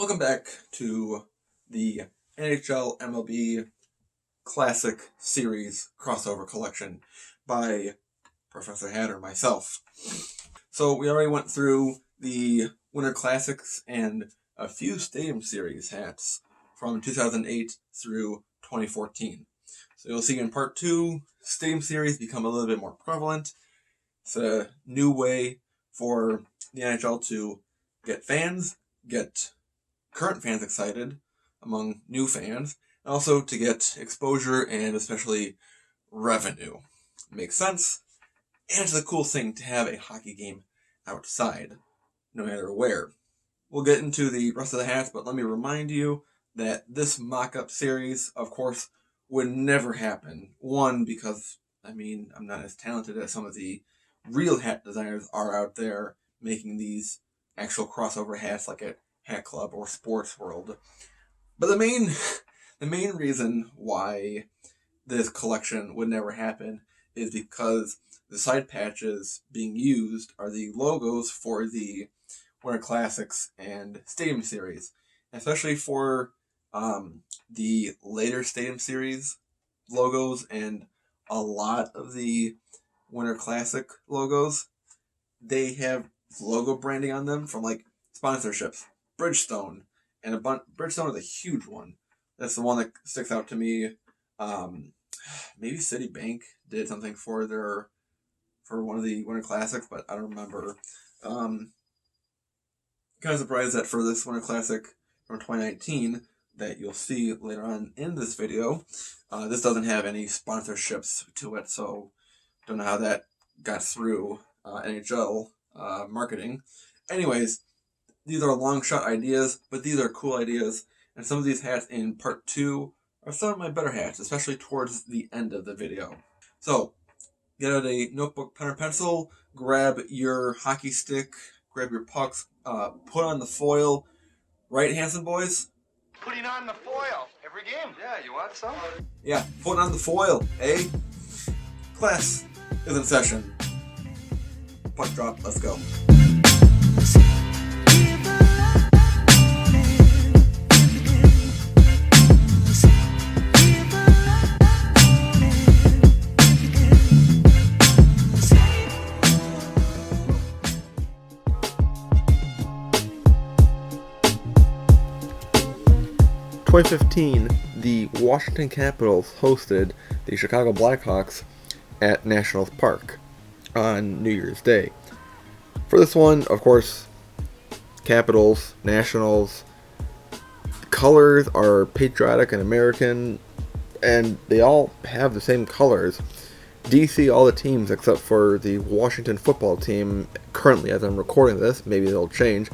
Welcome back to the NHL MLB Classic Series crossover collection by Professor Hattar, myself. So we already went through the Winter Classics and a few Stadium Series hats from 2008 through 2014. So you'll see in part 2, Stadium Series become a little bit more prevalent. It's a new way for the NHL to get current fans excited among new fans, and also to get exposure and especially revenue. It makes sense, and it's a cool thing to have a hockey game outside, no matter where. We'll get into the rest of the hats, but let me remind you that this mock-up series, of course, would never happen. One, because, I'm not as talented as some of the real hat designers are out there making these actual crossover hats like at Hat Club or Sports World. But the main reason why this collection would never happen is because the side patches being used are the logos for the Winter Classics and Stadium Series, especially for the later Stadium Series logos and a lot of the Winter Classic logos. They have logo branding on them from like sponsorships. Bridgestone, and Bridgestone is a huge one. That's the one that sticks out to me. Maybe Citibank did something for one of the Winter Classics, but I don't remember. Kind of surprised that for this Winter Classic from 2019 that you'll see later on in this video, this doesn't have any sponsorships to it, so don't know how that got through NHL marketing. Anyways, these are long shot ideas, but these are cool ideas, and some of these hats in part 2 are some of my better hats, especially towards the end of the video. So, get out a notebook, pen, or pencil, grab your hockey stick, grab your pucks, put on the foil. Right, Hanson boys? Putting on the foil every game. Yeah, you want some? Yeah, putting on the foil, eh? Class is in session. Puck drop, let's go. 2015, the Washington Capitals hosted the Chicago Blackhawks at Nationals Park on New Year's Day. For this one, of course, Capitals, Nationals, colors are patriotic and American, and they all have the same colors. DC, all the teams except for the Washington football team, currently as I'm recording this, maybe they'll change,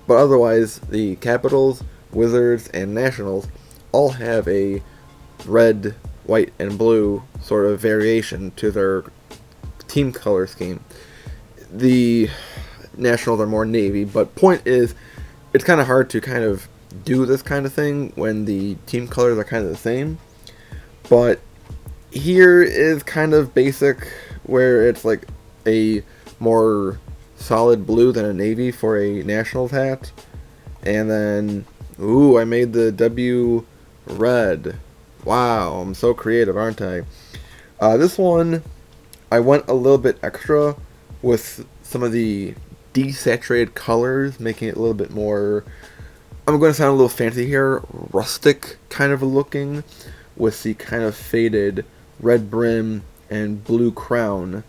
but otherwise, the Capitals, Wizards, and Nationals all have a red, white, and blue sort of variation to their team color scheme. The Nationals are more navy, but point is, it's kind of hard to kind of do this kind of thing when the team colors are kind of the same. But here is kind of basic, where it's like a more solid blue than a navy for a Nationals hat. And then, ooh, I made the W red. Wow, I'm so creative, aren't I? This one, I went a little bit extra with some of the desaturated colors, making it a little bit more, I'm going to sound a little fancy here, rustic kind of looking, with the kind of faded red brim and blue crown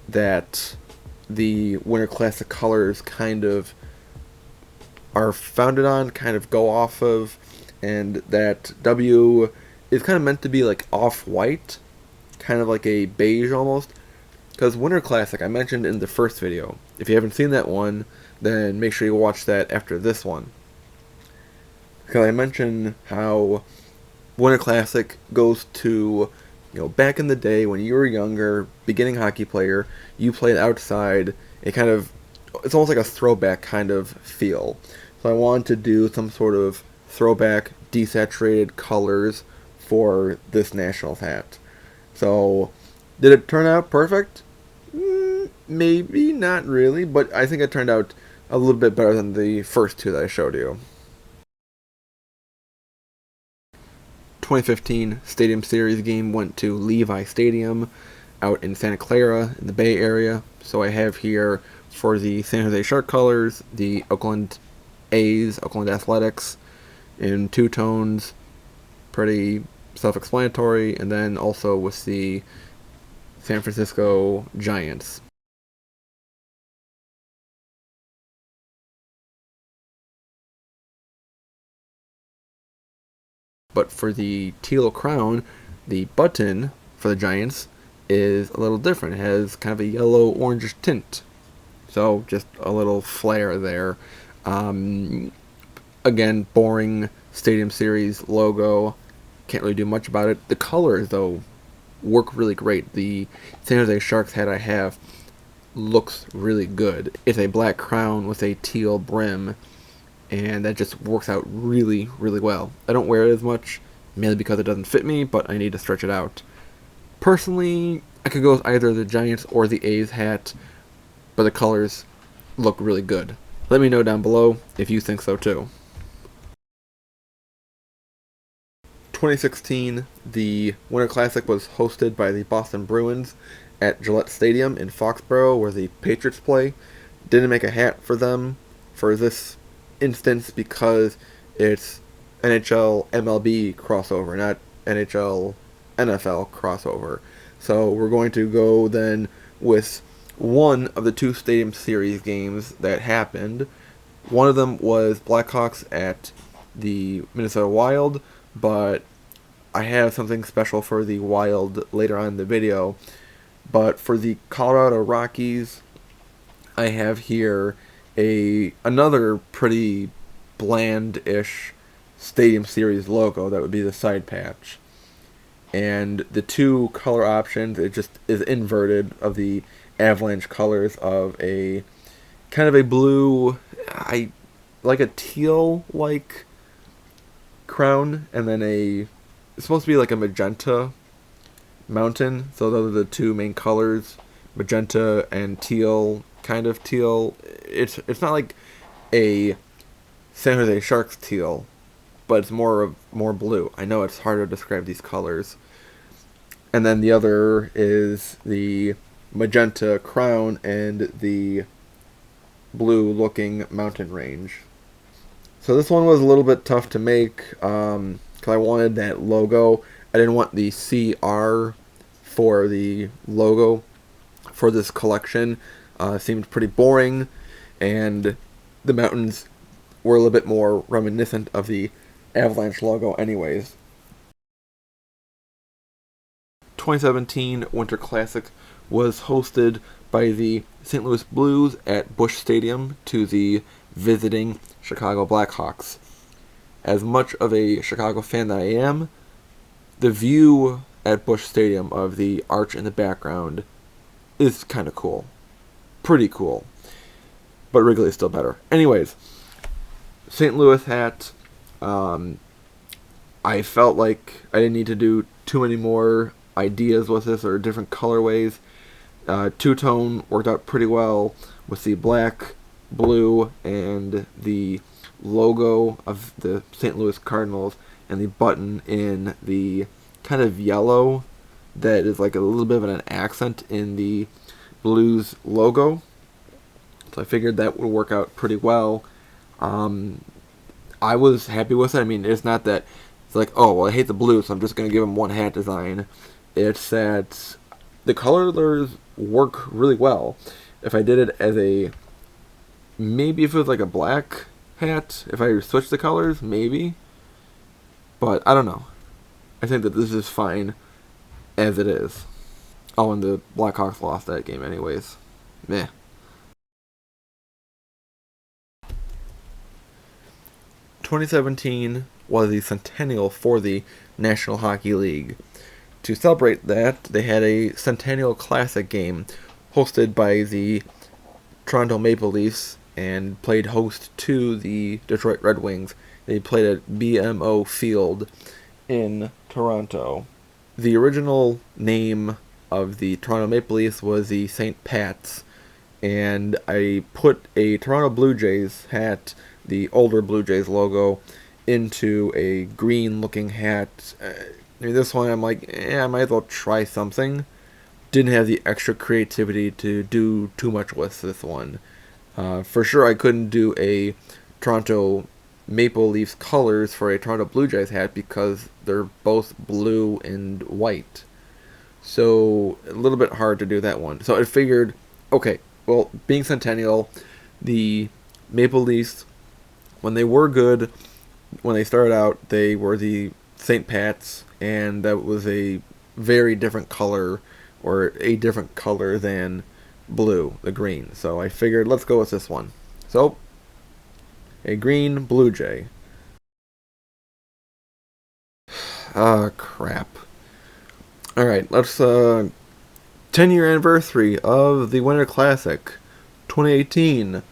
that the Winter Classic colors kind of are founded on, kind of go off of, and that W is kind of meant to be like off-white, kind of like a beige almost, because Winter Classic, I mentioned in the first video. If you haven't seen that one, then make sure you watch that after this one. Because I mentioned how Winter Classic goes to, back in the day when you were younger, beginning hockey player, you played outside, it's almost like a throwback kind of feel. So I wanted to do some sort of throwback, desaturated colors for this Nationals hat. So, did it turn out perfect? Maybe, not really, but I think it turned out a little bit better than the first two that I showed you. 2015 Stadium Series game went to Levi Stadium out in Santa Clara in the Bay Area. So I have here for the San Jose Shark colors, the Oakland A's, Oakland Athletics in two tones, pretty self-explanatory, and then also with the San Francisco Giants. But for the teal crown, the button for the Giants is a little different. It has kind of a yellow-orange tint. So just a little flair there. Again, boring Stadium Series logo. Can't really do much about it. The colors, though, work really great. The San Jose Sharks hat I have looks really good. It's a black crown with a teal brim, and that just works out really, really well. I don't wear it as much, mainly because it doesn't fit me, but I need to stretch it out. Personally, I could go with either the Giants or the A's hat, but the colors look really good. Let me know down below if you think so too. 2016, the Winter Classic was hosted by the Boston Bruins at Gillette Stadium in Foxborough, where the Patriots play. Didn't make a hat for them for this instance because it's NHL MLB crossover, not NHL NFL crossover. So we're going to go then with one of the two Stadium Series games that happened. One of them was Blackhawks at the Minnesota Wild, but I have something special for the Wild later on in the video. But for the Colorado Rockies, I have here another pretty bland-ish Stadium Series logo. That would be the side patch. And the two color options, it just is inverted of the Avalanche colors of a kind of a blue, like a teal-like crown, and then it's supposed to be like a magenta mountain. So those are the two main colors, magenta and teal, kind of teal. It's not like a San Jose Sharks teal, but it's more blue. I know it's hard to describe these colors. And then the other is the magenta crown and the blue-looking mountain range. So this one was a little bit tough to make because I wanted that logo. I didn't want the CR for the logo for this collection. Seemed pretty boring, and the mountains were a little bit more reminiscent of the Avalanche logo anyways. 2017 Winter Classic was hosted by the St. Louis Blues at Busch Stadium to the visiting Chicago Blackhawks. As much of a Chicago fan that I am, the view at Busch Stadium of the arch in the background is kind of cool. Pretty cool. But Wrigley is still better. Anyways, St. Louis hat. I felt like I didn't need to do too many more ideas with this or different colorways. Two-tone worked out pretty well with the black, blue, and the logo of the St. Louis Cardinals, and the button in the kind of yellow that is like a little bit of an accent in the Blues logo. So I figured that would work out pretty well. I was happy with it. I mean, it's not that it's like, oh, well, I hate the Blues, so I'm just going to give them one hat design. It's that the colors work really well. If I did it as maybe if it was like a black hat, if I switched the colors, maybe. But I don't know. I think that this is fine as it is. Oh, and the Blackhawks lost that game anyways. Meh. "2017 was the centennial for the National Hockey League. To celebrate that, they had a Centennial Classic game hosted by the Toronto Maple Leafs and played host to the Detroit Red Wings. They played at BMO Field in Toronto. The original name of the Toronto Maple Leafs was the St. Pat's, and I put a Toronto Blue Jays hat, the older Blue Jays logo, into a green looking hat. I mean, this one I'm like, I might as well try something. Didn't have the extra creativity to do too much with this one. For sure, I couldn't do a Toronto Maple Leafs colors for a Toronto Blue Jays hat because they're both blue and white. So, a little bit hard to do that one. So, I figured, okay, well, being Centennial, the Maple Leafs, when they were good, when they started out, they were the St. Pat's, and that was a very different color, or a different color than blue, the green. So I figured, let's go with this one. So, a green Blue Jay. Ah, crap. Alright, let's, 10-year anniversary of the Winter Classic, 2018.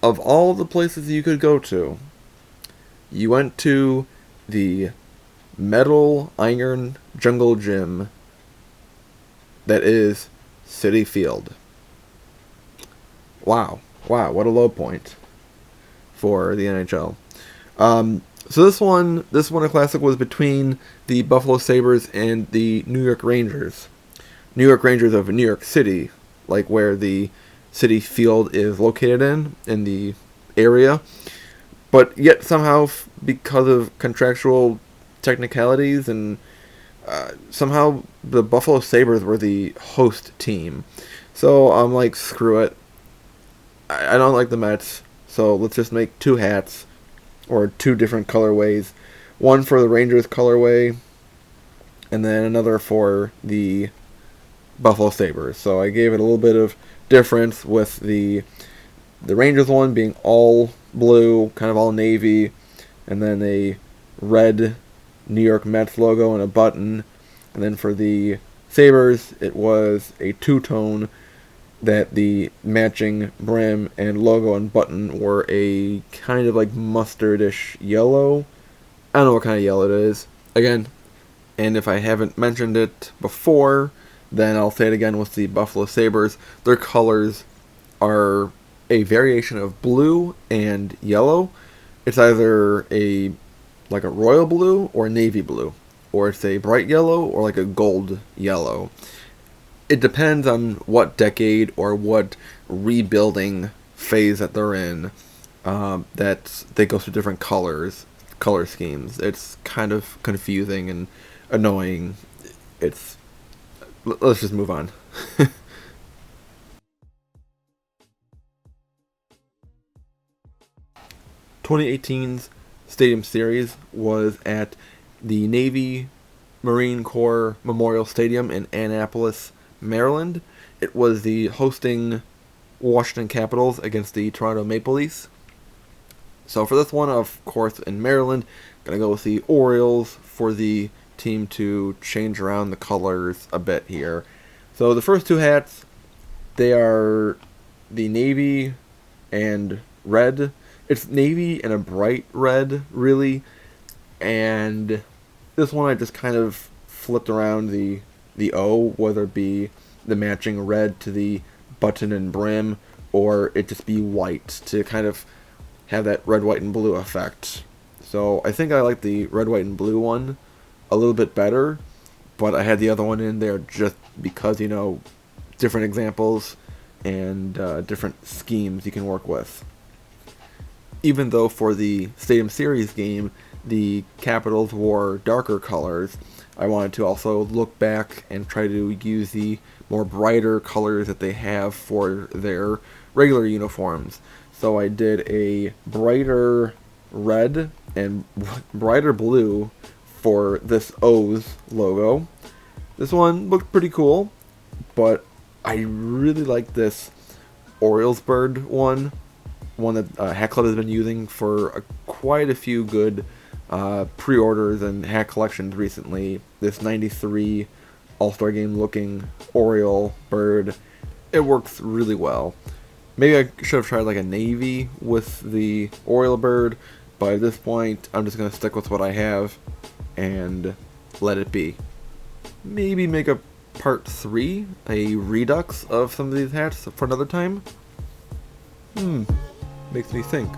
Of all the places you could go to, you went to the Metal Iron Jungle Gym that is Citi Field. Wow, what a low point for the NHL. So this Winter Classic was between the Buffalo Sabres and the New York Rangers. New York Rangers of New York City, like where the Citi Field is located in the area. But yet somehow, because of contractual technicalities and somehow the Buffalo Sabres were the host team. So I'm like, screw it. I don't like the Mets, so let's just make two hats, or two different colorways. One for the Rangers colorway, and then another for the Buffalo Sabres. So I gave it a little bit of difference with the Rangers one being all blue, kind of all navy, and then a red New York Mets logo and a button. And then for the Sabres, it was a two-tone that the matching brim and logo and button were a kind of like mustardish yellow. I don't know what kind of yellow it is. Again, and if I haven't mentioned it before, then I'll say it again with the Buffalo Sabres. Their colors are a variation of blue and yellow. It's either a royal blue or navy blue, or it's a bright yellow or like a gold yellow. It depends on what decade or what rebuilding phase that they're in, that they go through different color schemes. It's kind of confusing and annoying. Let's just move on. 2018's Stadium Series was at the Navy Marine Corps Memorial Stadium in Annapolis, Maryland. It was the hosting Washington Capitals against the Toronto Maple Leafs. So for this one, of course, in Maryland, gonna go with the Orioles for the team to change around the colors a bit here. So the first two hats, they are the navy and red. It's navy and a bright red, really. And this one I just kind of flipped around the O, whether it be the matching red to the button and brim, or it just be white to kind of have that red, white, and blue effect. So I think I like the red, white, and blue one a little bit better, but I had the other one in there just because, different examples and different schemes you can work with. Even though for the Stadium Series game, the Capitals wore darker colors, I wanted to also look back and try to use the more brighter colors that they have for their regular uniforms. So I did a brighter red and brighter blue for this O's logo. This one looked pretty cool, but I really like this Orioles bird one that Hat Club has been using for quite a few good pre-orders and hat collections recently. This 93 All-Star Game looking Oriole bird, it works really well. Maybe I should have tried like a navy with the Oriole bird, but at this point I'm just going to stick with what I have and let it be. Maybe make a part 3, a redux of some of these hats for another time. Makes me think.